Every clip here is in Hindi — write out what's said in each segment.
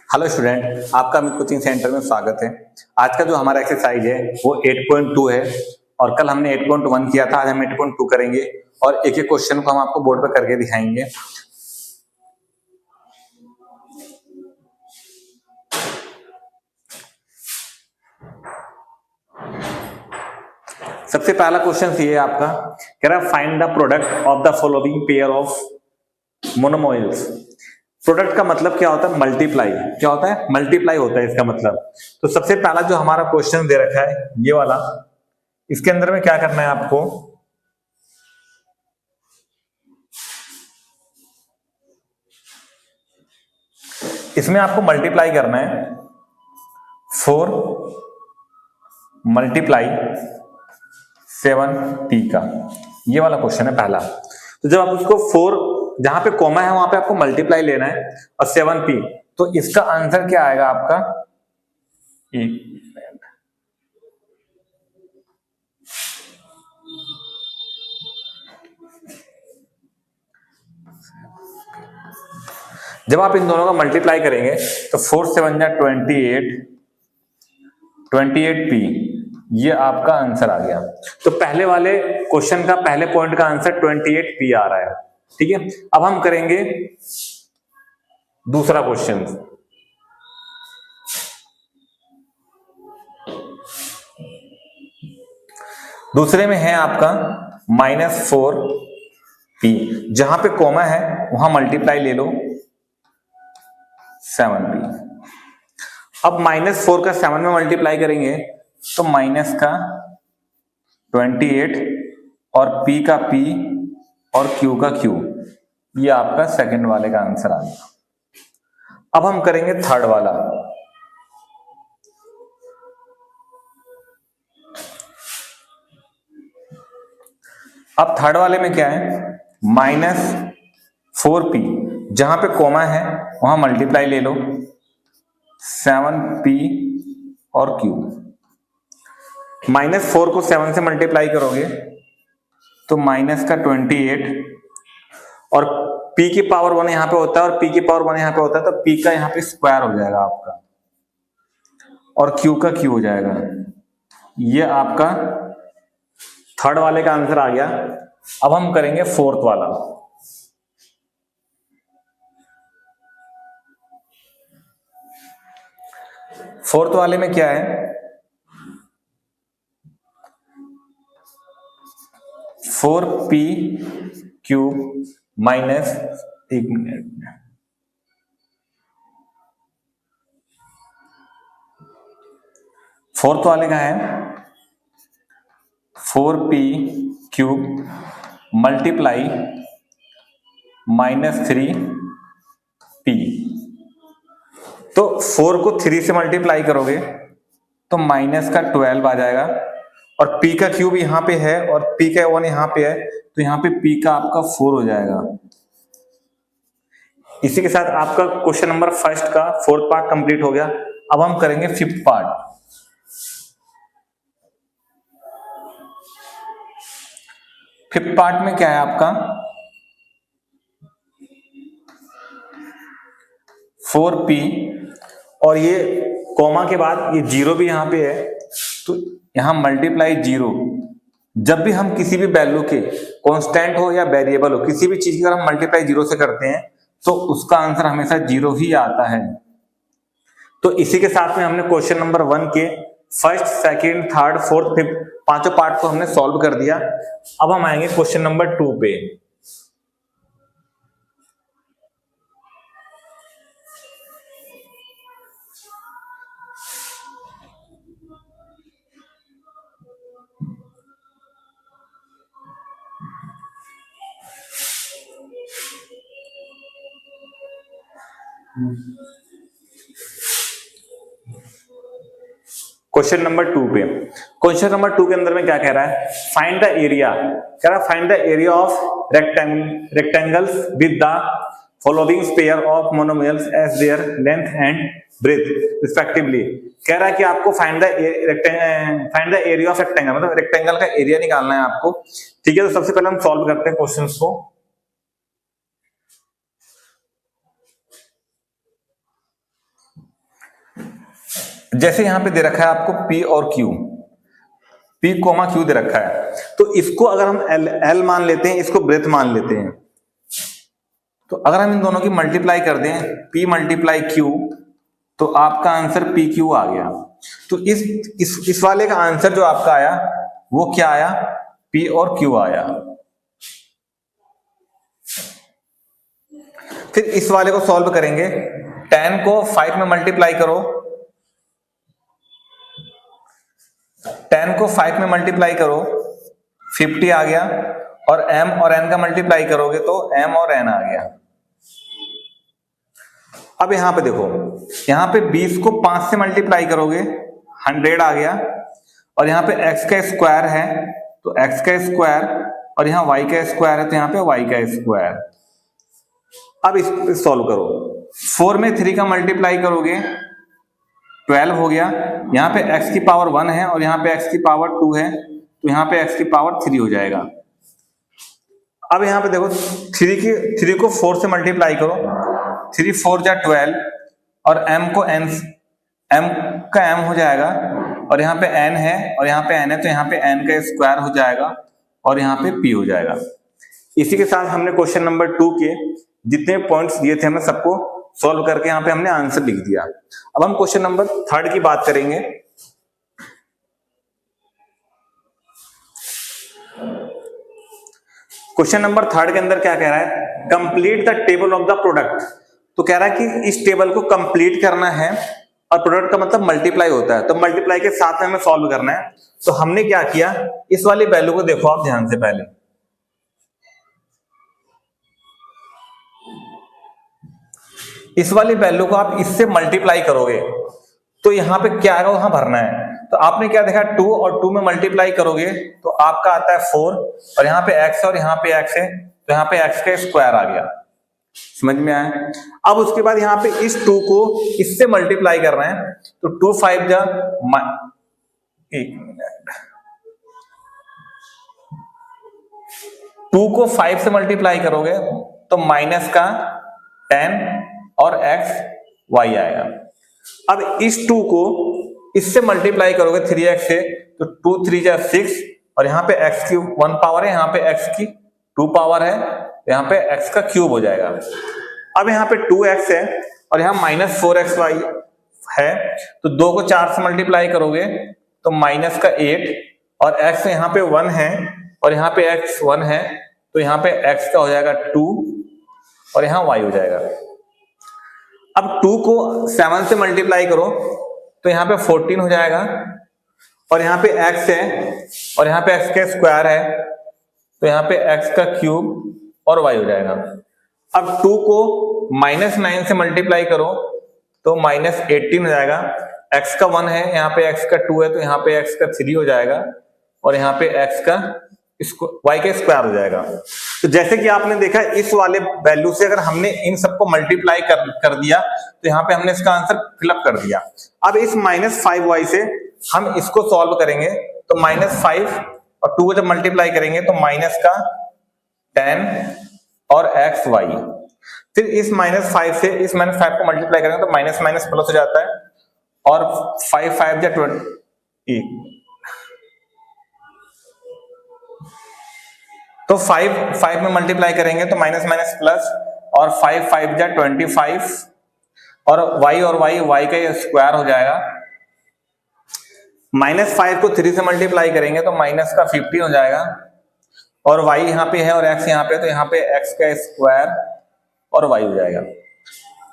हेलो स्टूडेंट, आपका अमित कोचिंग सेंटर में स्वागत है। आज का जो हमारा एक्सरसाइज है वो 8.2 है और कल हमने 8.1 किया था। आज हम 8.2 करेंगे और एक एक क्वेश्चन को हम आपको बोर्ड पर करके दिखाएंगे। सबसे पहला क्वेश्चन ये है आपका, कह रहा find the product of the following pair of monomials. Product का मतलब क्या होता है? मल्टीप्लाई। क्या होता है? मल्टीप्लाई होता है इसका मतलब। तो सबसे पहला जो हमारा क्वेश्चन दे रखा है ये वाला, इसके अंदर में क्या करना है आपको, इसमें आपको मल्टीप्लाई करना है 4 मल्टीप्लाई 7p का। ये वाला क्वेश्चन है पहला। तो जब आप उसको 4 जहां पे कॉमा है वहां पे आपको मल्टीप्लाई लेना है और 7p, तो इसका आंसर क्या आएगा आपका? जब आप इन दोनों का मल्टीप्लाई करेंगे तो 4 7 जा 28p, ये आपका आंसर आ गया। तो पहले वाले क्वेश्चन का पहले पॉइंट का आंसर 28p आ रहा है। ठीक है, अब हम करेंगे दूसरा क्वेश्चन। दूसरे में है आपका -4p, जहां पे कॉमा है वहां मल्टीप्लाई ले लो 7p। अब -4 का 7 में मल्टीप्लाई करेंगे तो माइनस का 28 और p का p और q का q, ये आपका सेकंड वाले का आंसर आ गया। अब हम करेंगे थर्ड वाला। अब थर्ड वाले में क्या है? -4p, जहां पे कॉमा है वहां मल्टीप्लाई ले लो 7p और q। -4 को 7 से मल्टीप्लाई करोगे तो माइनस का 28 और p की पावर 1 यहां पे होता है और p की पावर 1 यहां पे होता है, तो p का यहां पे स्क्वायर हो जाएगा आपका और q का q हो जाएगा। ये आपका थर्ड वाले का आंसर आ गया। अब हम करेंगे फोर्थ वाला। फोर्थ वाले में क्या है? 4p क्यूब माइनस, एक मिनट, फोर्थ वाले का है 4p क्यूब मल्टीप्लाई -3p। तो 4 को 3 से मल्टीप्लाई करोगे तो माइनस का 12 आ जाएगा और p का क्यूब यहां पे है और p का 1 यहां पे है, तो यहां पे p का आपका 4 हो जाएगा। इसी के साथ आपका क्वेश्चन नंबर फर्स्ट का फोर्थ पार्ट कंप्लीट हो गया। अब हम करेंगे फिफ्थ पार्ट। फिफ्थ पार्ट में क्या है आपका? 4p और ये कॉमा के बाद ये जीरो भी यहां पे है, तो यहां मल्टीप्लाई 0। जब भी हम किसी भी वैल्यू के, कांस्टेंट हो या वेरिएबल हो, किसी भी चीज की अगर हम मल्टीप्लाई 0 से करते हैं तो उसका आंसर हमेशा 0 ही आता है। तो इसी के साथ में हमने क्वेश्चन नंबर 1 के first, second, third, fourth, fifth पांचों पार्ट को हमने सॉल्व कर दिया। अब हम आएंगे क्वेश्चन नंबर 2 पे। क्वेश्चन नंबर 2 पे, क्वेश्चन नंबर 2 के अंदर में क्या कह रहा है? Find the area. कह रहा है find the area of rectangles with the following pair of monomials as their length and breadth respectively. कह रहा है कि आपको find the area of rectangle, मतलब रेक्टेंगल का एरिया निकालना है आपको। ठीक है, तो सबसे पहले हम सॉल्व करते हैं क्वेश्चंस को। जैसे यहां पे दे रखा है आपको P और Q, P कोमा Q दे रखा है, तो इसको अगर हम L मान लेते हैं, इसको ब्रेथ मान लेते हैं, तो अगर हम इन दोनों की मल्टीप्लाई कर दें P मल्टीप्लाई Q, तो आपका आंसर PQ आ गया। तो इस वाले का आंसर जो आपका आया वो क्या आया, P और Q आया। फिर इस वाले को सॉल्व करेंगे, 10 को 5 में मल्टीप्लाई करो, 10 को 5 में मल्टीप्लाई करो 50 आ गया, और M और N का मल्टीप्लाई करोगे तो M और N आ गया। अब यहां पे देखो, यहां पे 20 को 5 से मल्टीप्लाई करोगे 100 आ गया, और यहां पे x का स्क्वायर है तो x का स्क्वायर, और यहां y का स्क्वायर है तो यहां पे y का स्क्वायर। अब इसको सॉल्व करो, 4 में 3 का मल्टीप्लाई करोगे 12 हो गया, यहां पे x की पावर 1 है और यहां पे x की पावर 2 है, तो यहां पे x की पावर 3 हो जाएगा। अब यहां पे देखो 3 को 4 से मल्टीप्लाई करो, 3 4 जा 12, और m को n, m का m हो जाएगा, और यहाँ पे n है और यहाँ पे n है, तो यहाँ पे n का स्क्वायर हो जाएगा और यहाँ पे p हो जाएगा। इसी के साथ हमने क्वेश्चन नंबर 2 के जितने पॉइंट्स दिए थे हमने सबको सॉल्व करके यहाँ पे हमने आंसर लिख दिया। अब हम क्वेश्चन नंबर 3 की बात करेंगे। क्वेश्चन नंबर 3 के अंदर क्या कह रहा है, complete the table of the product. तो कह रहा है कि इस टेबल को कंप्लीट करना है, और प्रोडक्ट का मतलब मल्टीप्लाई होता है, तो मल्टीप्लाई के साथ में हमें सॉल्व करना है। तो हमने क्या किया, इस वाली वैल्यू को देखो आप ध्यान से, पहले इस वाली वैल्यू को आप इससे मल्टीप्लाई करोगे तो यहां पे क्या आएगा वहां भरना है। तो आपने क्या देखा, 2 और 2 में मल्टीप्लाई करोगे तो आपका आता है 4, और यहाँ पे x है और यहाँ पे x है, तो यहाँ पे x का स्क्वायर आ गया। समझ में आया। अब उसके बाद यहाँ पे इस 2 को इससे मल्टीप्लाई कर रहे हैं, तो 2 5 जा, एक मिनट, 2 को 5 से मल्टीप्लाई करोगे तो माइनस का 10 और x y आएगा। अब इस 2 को इससे मल्टीप्लाई करोगे 3x से, तो 2 3 जा 6, और यहाँ पे x की 1 पावर है, यहाँ पे x की 2 पावर है, तो यहाँ पे x का क्यूब हो जाएगा। अब यहाँ पे 2x है और यहाँ माइनस 4xy है, तो 2 को 4 से मल्टीप्लाई करोगे तो माइनस का 8, और x यहाँ पे 1 है और यहाँ पे x 1 है, तो यहाँ पे x का हो जाएगा 2 और यहाँ y हो जाएगा। अब 2 को 7 से मल्टीप्लाई करो तो यहाँ पे 14 हो जाएगा, और यहाँ पे x है और यहाँ पे x का स्क्वायर है, तो यहाँ पे x का क्यूब और y हो जाएगा। अब 2 को -9 से मल्टीप्लाई करो तो -18 हो जाएगा, x का 1 है, यहाँ पे x का 2 है, तो यहाँ पे x का 3 हो जाएगा, और यहाँ पे x का y का स्क्वायर हो जाएगा। तो जैसे कि आपने देखा, इस वाले वैल्यू से अगर हमने इन सबको मल्टीप्लाई कर दिया तो यहाँ पे हमने इसका आंसर फिलअप कर दिया। अब इस -5y से हम इसको सॉल्व करेंगे, तो -5 और 2 को जब मल्टीप्लाई करेंगे तो माइनस का 10 और xy। फिर इस -5 से इस -5 को मल्टीप्लाई करेंगे तो माइनस माइनस प्लस हो जाता है, और 5 5 जा 20, तो 5 में मल्टीप्लाई करेंगे तो माइनस माइनस प्लस, और 5 5 जा 25, और y का स्क्वायर हो जाएगा। -5 को 3 से मल्टीप्लाई करेंगे तो माइनस का 15 हो जाएगा, और y यहाँ पे है और x यहाँ पे, तो यहाँ पे x का स्क्वायर और y हो जाएगा।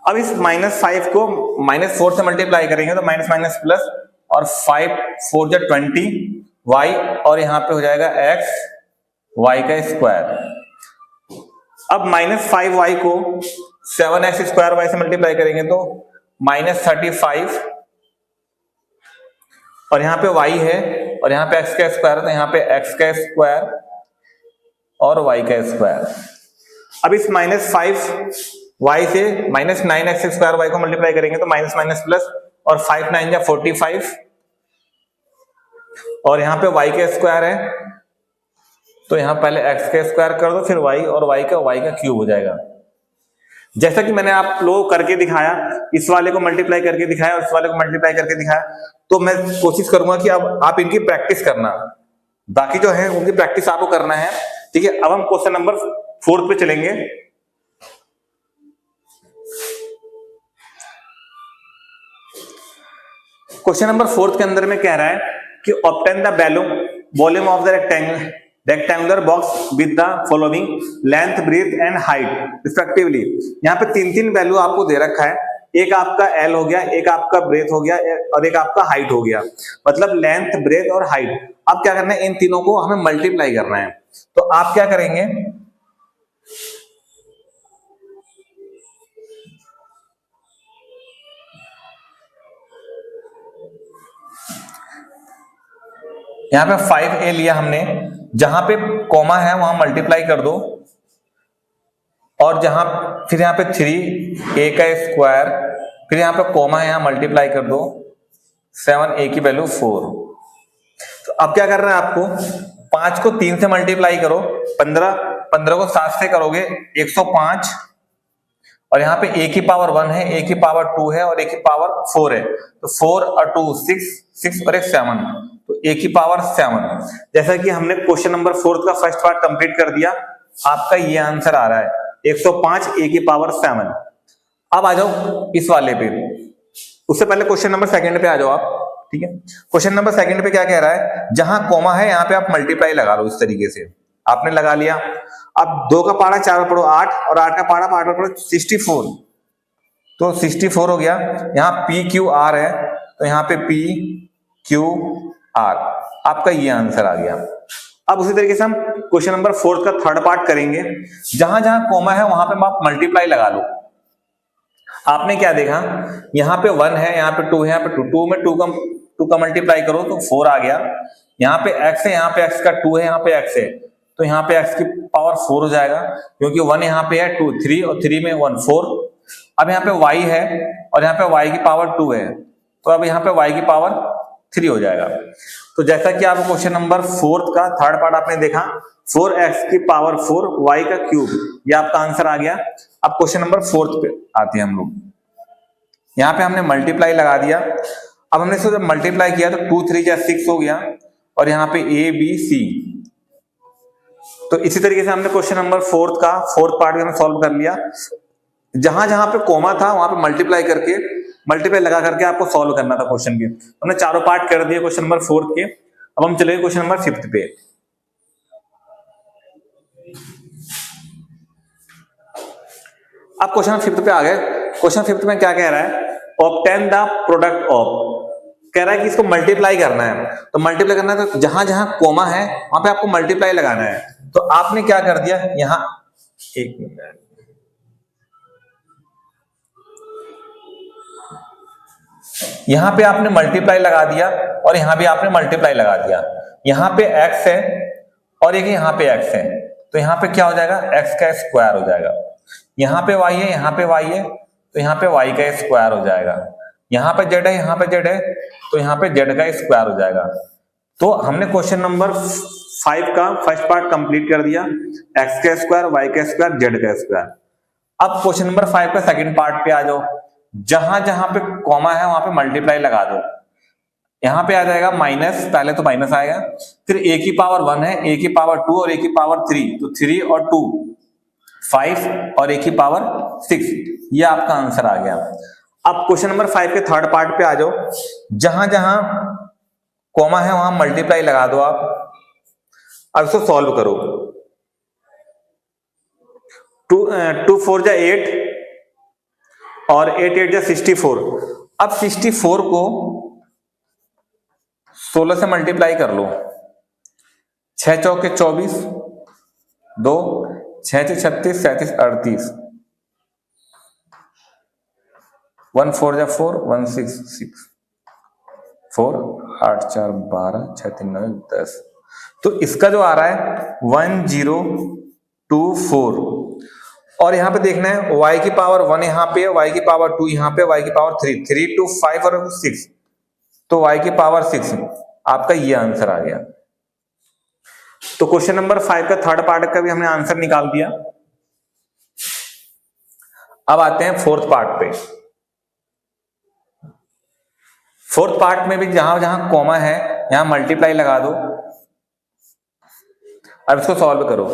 अब इस -5 को -4 से मल्टीप्लाई करेंगे तो माइनस माइनस प्लस, और 5 4 जा 20 y, और यहाँ पे हो जाएगा x y का स्क्वायर। अब -5y को 7x स्क्वायर y से मल्टीप्लाई करेंगे तो -35, और यहाँ पे y है और यहाँ पे x का स्क्वायर है, तो यहाँ पे x का स्क्वायर और y का स्क्वायर। अब इस -5y से -9x स्क्वायर y को मल्टीप्लाई करेंगे तो माइनस माइनस प्लस, और 5 9 जा 45, और यहाँ पे y का स्क्वायर है, तो यहाँ पहले x का स्क्वायर कर दो, फिर y, और y का क्यूब हो जाएगा। जैसा कि मैंने आप लोगों को करके दिखाया, इस वाले को मल्टीप्लाई करके दिखाया और इस वाले को मल्टीप्लाई करके दिखाया, तो मैं कोशिश करूंगा कि अब आप इनकी प्रैक्टिस करना, बाकी जो है उनकी प्रैक्टिस आपको करना है। ठीक है, अब हम क्वेश्चन नंबर 4 पे चलेंगे। क्वेश्चन नंबर 4 के अंदर में कह रहा है कि obtain the volume of the rectangular box with the following length, breadth and height respectively. यहाँ पे 3 वैल्यू आपको दे रखा है, एक आपका एल हो गया, एक आपका ब्रेथ हो गया और एक आपका हाइट हो गया, मतलब लेंथ, ब्रेथ और हाइट। अब क्या करना है, इन तीनों को हमें मल्टीप्लाई करना है। तो आप क्या करेंगे, यहाँ पे 5a लिया हमने, जहां पे कॉमा है वहां मल्टीप्लाई कर दो, और जहां फिर यहाँ पे 3a का स्क्वायर, फिर यहाँ पे कॉमा है, यहां मल्टीप्लाई कर दो, 7a की वैल्यू 4। तो अब क्या करना है आपको, 5 को 3 से मल्टीप्लाई करो, 15 को 7 से करोगे 105, और यहाँ पे a की पावर 1 है, a की पावर 2 है और a की पावर 4 है, तो 4 और 2 6 और एक 7, तो a की पावर 7। जैसा कि हमने क्वेश्चन नंबर 4 का फर्स्ट पार्ट कंप्लीट कर दिया, आपका ये आंसर आ रहा है 105 a की पावर 7। अब आ जाओ इस वाले पे, उससे पहले क्वेश्चन नंबर 2 पे आ जाओ आप। ठीक है, क्वेश्चन नंबर 2 पे क्या कह रहा है, जहां कॉमा है यहाँ पे आप मल्टीप्लाई लगा लो, इस तरीके से आपने लगा लिया। अब 2 का पारा 4 पढ़ो 8, और 8 का पारा 8 पढ़ो 64, तो 64 हो गया। यहाँ पी क्यू आर है, तो यहाँ पे पी क्यू आर, आपका ये आंसर आ गया। अब उसी तरीके से हम क्वेश्चन नंबर 4 का थर्ड पार्ट करेंगे, जहां जहां कॉमा है वहां पे आप मल्टीप्लाई लगा लो। आपने क्या देखा, यहाँ पे 1 है, यहाँ पे 2 है, यहाँ पे 2 में 2 का मल्टीप्लाई करो तो 4 आ गया। यहाँ पे x है, यहाँ पे x का 2 है, यहाँ पे x है, तो यहाँ पे x की पावर 4 हो जाएगा, क्योंकि 1 यहाँ पे है, 2 3 और 3 में 1 4। अब यहाँ पे y है और यहाँ पे y की पावर 2 है, तो अब यहाँ पे y की पावर 3 हो जाएगा। तो जैसा कि आप क्वेश्चन नंबर 4 का थर्ड पार्ट आपने देखा, 4x की पावर 4 y का क्यूब, ये आपका आंसर आ गया। अब क्वेश्चन नंबर 4 पे आते हैं हम लोग। यहाँ पे हमने मल्टीप्लाई लगा दिया, अब हमने इसको जब मल्टीप्लाई किया तो 2 3 जा 6 हो गया, और यहाँ पे a b c। तो इसी तरीके से हमने क्वेश्चन नंबर 4 का फोर्थ पार्ट भी हमने सॉल्व कर लिया। जहां जहां पे कोमा था वहां पे मल्टीप्लाई लगा करके आपको सॉल्व करना था क्वेश्चन के। हमने चारों पार्ट कर दिए क्वेश्चन नंबर 4 के। अब हम चलेंगे क्वेश्चन नंबर 5 पे। अब क्वेश्चन 5 पे आ गए। क्वेश्चन 5 में क्या कह रहा है, ऑब्टेन द प्रोडक्ट ऑफ, कह रहा है कि इसको मल्टीप्लाई करना है। तो मल्टीप्लाई करना है तो जहां जहां कोमा है वहां पे आपको मल्टीप्लाई लगाना है। तो आपने क्या कर दिया, यहां एक मिनट, यहां पे आपने मल्टीप्लाई लगा दिया और यहां भी आपने मल्टीप्लाई लगा दिया। यहां पे x है और एक यहां पे x है, तो यहां पे क्या हो जाएगा, x का स्क्वायर हो जाएगा। यहां पे y है, यहां पे y है, तो यहां पे y का स्क्वायर हो जाएगा। यहां पे z है, यहां पे z है, तो यहां पे z का स्क्वायर हो जाएगा। तो हमने क्वेश्चन नंबर 5 का फर्स्ट पार्ट कंप्लीट कर दिया, x का स्क्वायर, y का स्क्वायर, z का स्क्वायर। अब क्वेश्चन नंबर 5 का सेकंड पार्ट पे आ जाओ। जहां जहां पे कॉमा है वहां पे मल्टीप्लाई लगा दो। यहां पे आ जाएगा माइनस, पहले तो माइनस आएगा, फिर a की पावर 1 है, a की पावर 2 और a की पावर 3, तो 3 और 2 5 और a की पावर 6, ये आपका आंसर आ गया। अब क्वेश्चन नंबर 5 के थर्ड पार्ट पे आ जाओ। जहां जहां कॉमा है वहां मल्टीप्लाई लगा दो आप। अब इसको सॉल्व करो। 2 4 जा 8 और 8 8 जा 64। अब 64 को 16 से मल्टीप्लाई कर लो। 6 चौके 24, 2 6 से 36, 37 38, 1 4 जा 4, 1 6 6, 4 8 4 12, 6 3 9 10। तो इसका जो आ रहा है 1024, और यहां पे देखना है y की पावर 1 यहां पे, y की पावर 2 यहां पे, y की पावर 3, 3 2 5 और 6, तो y की पावर 6, आपका ये आंसर आ गया। तो क्वेश्चन नंबर 5 का थर्ड पार्ट का भी हमने आंसर निकाल दिया। अब आते हैं फोर्थ पार्ट पे। फोर्थ पार्ट में भी जहां जहां कॉमा है यहां मल्टीप्लाई लगा दो। अब इसको सॉल्व करो।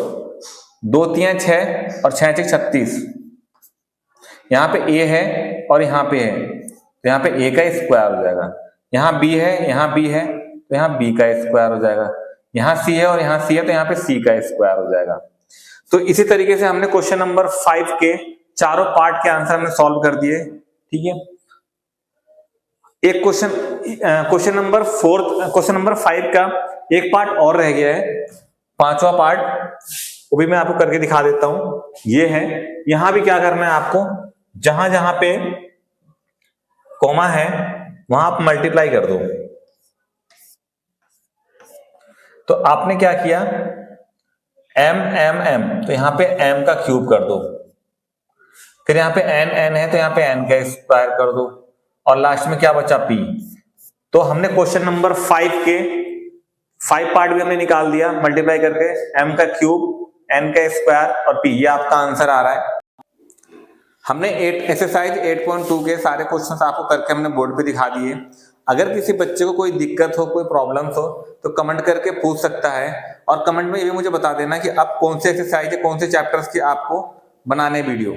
2 3 6 और 6 6 36। यहाँ पे a है और यहाँ पे है, तो यहाँ पे a का स्क्वायर हो जाएगा। यहाँ b है, यहाँ b है, तो यहाँ b का स्क्वायर हो जाएगा। यहाँ c है और यहाँ c है, तो यहाँ पे c का स्क्वायर हो जाएगा। तो इसी तरीके से हमने क्वेश्चन नंबर 5 के चारों पार्ट के आंसर हमने सॉल्व कर दिए। ठीक है, एक क्वेश्चन नंबर 5 का एक पार्ट और रह गया है, 5वां पार्ट, वो भी मैं आपको करके दिखा देता हूं। ये है, यहां भी क्या करना है आपको, जहां जहां पे कॉमा है वहां आप मल्टीप्लाई कर दो। तो आपने क्या किया, m m m, तो यहां पे m का क्यूब कर दो। फिर यहाँ पे n n है, तो यहाँ पे n का स्क्वायर कर दो, और लास्ट में क्या बचा, p। तो हमने क्वेश्चन नंबर 5 के 5 पार्ट भी हमने निकाल दिया मल्टीप्लाई करके, m का क्यूब, n का स्क्वायर और p, ये आपका आंसर आ रहा है। हमने एक्सरसाइज 8.2 के सारे क्वेश्चंस आपको करके हमने बोर्ड पे दिखा दिए। अगर किसी बच्चे को कोई दिक्कत हो, कोई प्रॉब्लम्स हो, तो कमेंट करके पूछ सकता है, और कमेंट में ये भी मुझे बता देना कि अब कौन से एक्सरसाइज है, कौन से चैप्टर्स की आपको बनाने वीडियो।